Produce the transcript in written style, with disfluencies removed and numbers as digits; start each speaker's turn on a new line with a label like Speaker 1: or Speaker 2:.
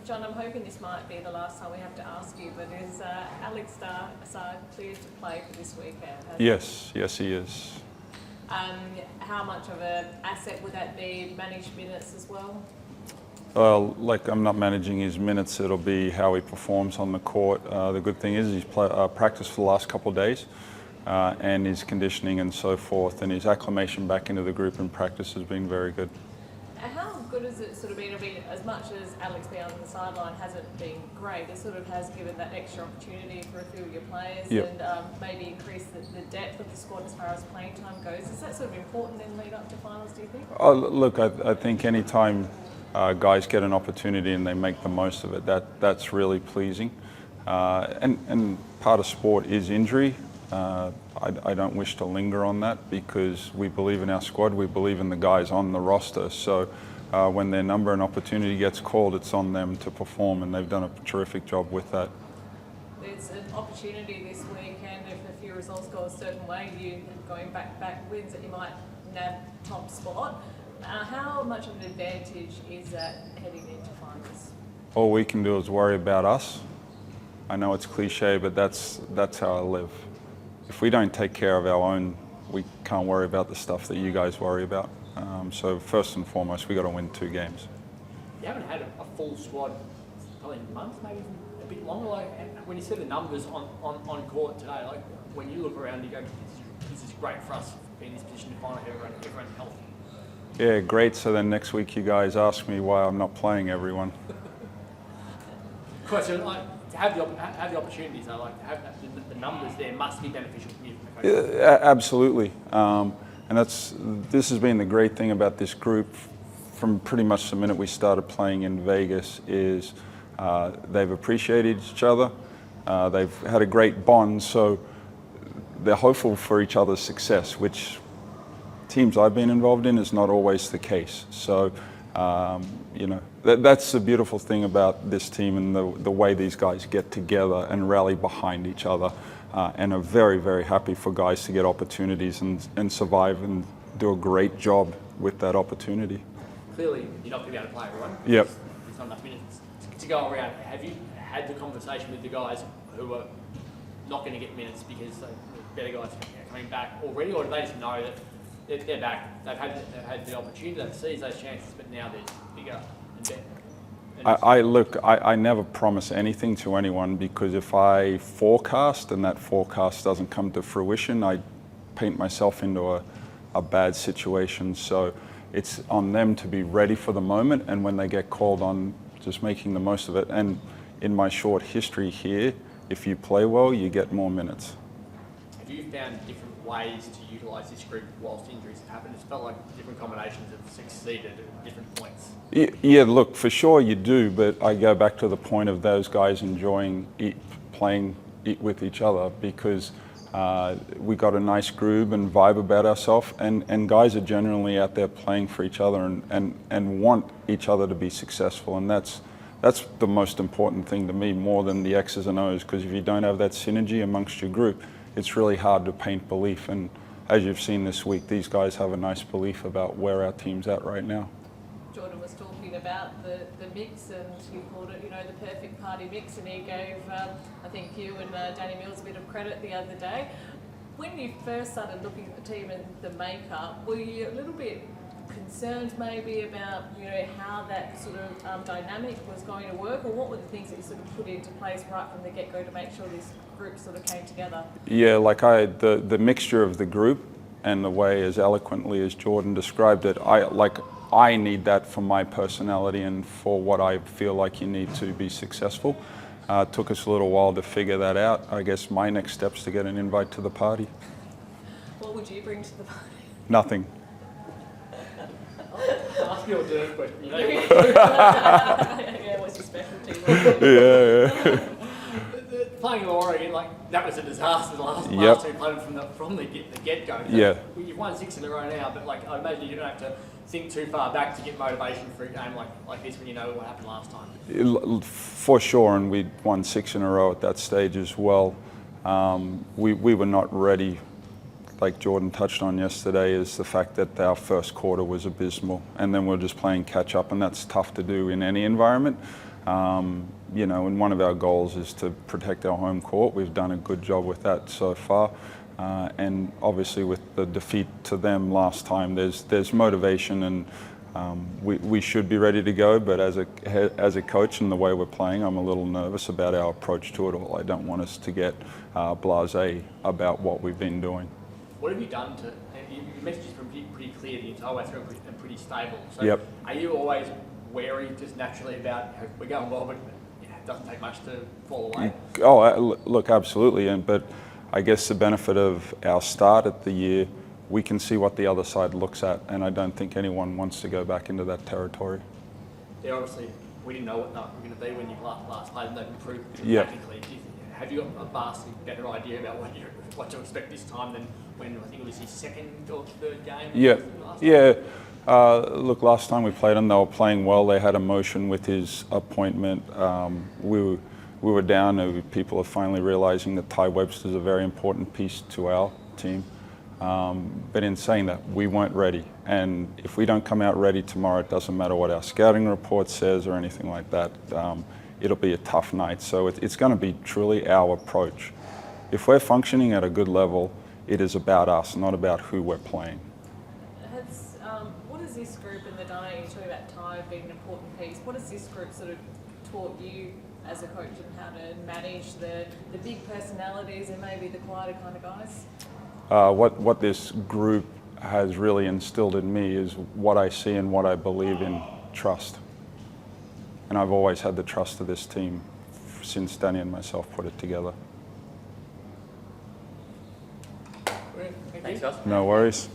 Speaker 1: John, I'm hoping this might be the last time we have to ask you, but is Alex Starr cleared to play for this weekend?
Speaker 2: Yes, he is.
Speaker 1: How much of an asset would that be? Managed minutes as well?
Speaker 2: Well, like I'm not managing his minutes, it'll be how he performs on the court. The good thing is he's practiced for the last couple of days and his conditioning and so forth, and his acclimation back into the group and practice has been very good.
Speaker 1: How good has it sort of been? I mean, as much as Alex being on the sideline hasn't been great, it sort of has given that extra opportunity for a few of your players and maybe increase the depth of the squad as far as playing time goes. Is that sort of important in lead up to finals, do you think?
Speaker 2: Oh, look, I think any time guys get an opportunity and they make the most of it, that's really pleasing. And part of sport is injury. I don't wish to linger on that because we believe in our squad, we believe in the guys on the roster. So when their number and opportunity gets called, it's on them to perform, and they've done a terrific job with that.
Speaker 1: There's an opportunity this weekend if a few results go a certain way, you going back wins that you might nab top spot. How much of an advantage is that heading into finals?
Speaker 2: All we can do is worry about us. I know it's cliche, but that's how I live. If we don't take care of our own, we can't worry about the stuff that you guys worry about. So first and foremost, we got to win 2 games.
Speaker 3: You haven't had a full squad probably in months, maybe a bit longer. Like when you see the numbers on court today, like when you look around, you go, "This is great for us being in this position to find everyone's healthy."
Speaker 2: Yeah, great. So then next week you guys ask me why I'm not playing everyone.
Speaker 3: Question: like to have the opportunities, though, like to have the numbers there must be beneficial for you.
Speaker 2: Yeah, absolutely. And this has been the great thing about this group from pretty much the minute we started playing in Vegas is they've appreciated each other. They've had a great bond, so they're hopeful for each other's success, which teams I've been involved in is not always the case. So, you know, that's the beautiful thing about this team and the way these guys get together and rally behind each other. And are very, very happy for guys to get opportunities and survive and do a great job with that opportunity.
Speaker 3: Clearly, you're not going to be able to play everyone.
Speaker 2: Yep.
Speaker 3: There's not enough minutes to go around. Have you had the conversation with the guys who are not going to get minutes because the better guys are coming back already, or do they just know that they're back? They've had the opportunity, they've seized those chances, but now they're bigger and better.
Speaker 2: I never promise anything to anyone because if I forecast and that forecast doesn't come to fruition, I paint myself into a bad situation. So it's on them to be ready for the moment, and when they get called on, just making the most of it. And in my short history here, if you play well, you get more minutes.
Speaker 3: Have you found different ways to utilise this group whilst injuries have happened? It's felt like different combinations have succeeded at different points.
Speaker 2: Yeah, look, for sure you do, but I go back to the point of those guys enjoying playing with each other because we got a nice groove and vibe about ourselves, and guys are generally out there playing for each other and want each other to be successful, and that's the most important thing to me, more than the X's and O's, because if you don't have that synergy amongst your group, it's really hard to paint belief. And as you've seen this week, these guys have a nice belief about where our team's at right now.
Speaker 1: Jordan was talking about the mix, and you called it, you know, the perfect party mix, and he gave, I think, you and Danny Mills a bit of credit the other day. When you first started looking at the team and the makeup, were you a little bit concerned maybe about, you know, how that sort of dynamic was going to work, or what were the things that you sort of put into place right from the get-go to make sure this group sort of came together? Yeah,
Speaker 2: like the mixture of the group and the way as eloquently as Jordan described it, I need that for my personality and for what I feel like you need to be successful. It took us a little while to figure that out. I guess my next step's to get an invite to the party.
Speaker 1: What would you bring to the party?
Speaker 2: Nothing.
Speaker 3: Ask your dirt, but you know.
Speaker 1: Yeah, what's your specialty?
Speaker 2: Yeah.
Speaker 3: Playing Laurie, like that was a disaster the last time you played from the get-go.
Speaker 2: Yeah.
Speaker 3: You've won 6 in a row now, but like I imagine you don't have to think too far back to get motivation for a game like this when you know what happened last time.
Speaker 2: For sure, and we won 6 in a row at that stage as well. We were not ready. Like Jordan touched on yesterday, is the fact that our first quarter was abysmal, and then we're just playing catch up, and that's tough to do in any environment. You know, and one of our goals is to protect our home court. We've done a good job with that so far. And obviously with the defeat to them last time, there's motivation, and we should be ready to go, but as a coach and the way we're playing, I'm a little nervous about our approach to it all. I don't want us to get blasé about what we've been doing.
Speaker 3: What have you done to, your message has been pretty clear the entire way through and pretty stable. So
Speaker 2: Yep.
Speaker 3: Are you always wary just naturally about, we're going well, but it doesn't take much to fall away?
Speaker 2: Oh, look, absolutely. But I guess the benefit of our start at the year, we can see what the other side looks at, and I don't think anyone wants to go back into that territory.
Speaker 3: Yeah, obviously, we didn't know what they were going to be when you last played, and they've improved
Speaker 2: Yeah.
Speaker 3: tactically. Have you got a vastly better idea about what to expect this time than when I think it was his second or third game?
Speaker 2: Yeah,
Speaker 3: last
Speaker 2: yeah. Look, last time we played them, they were playing well. They had emotion with his appointment. We were down. People are finally realizing that Ty Webster's a very important piece to our team. But in saying that, we weren't ready. And if we don't come out ready tomorrow, it doesn't matter what our scouting report says or anything like that. It'll be a tough night. So it's going to be truly our approach. If we're functioning at a good level, it is about us, not about who we're playing.
Speaker 1: What has this group and the dynamic, you're talking about Ty being an important piece, what has this group sort of taught you as a coach and how to manage the big personalities and maybe the quieter kind of guys?
Speaker 2: What this group has really instilled in me is what I see and what I believe in: trust. And I've always had the trust of this team since Danny and myself put it together.
Speaker 3: Thanks, guys.
Speaker 2: No worries.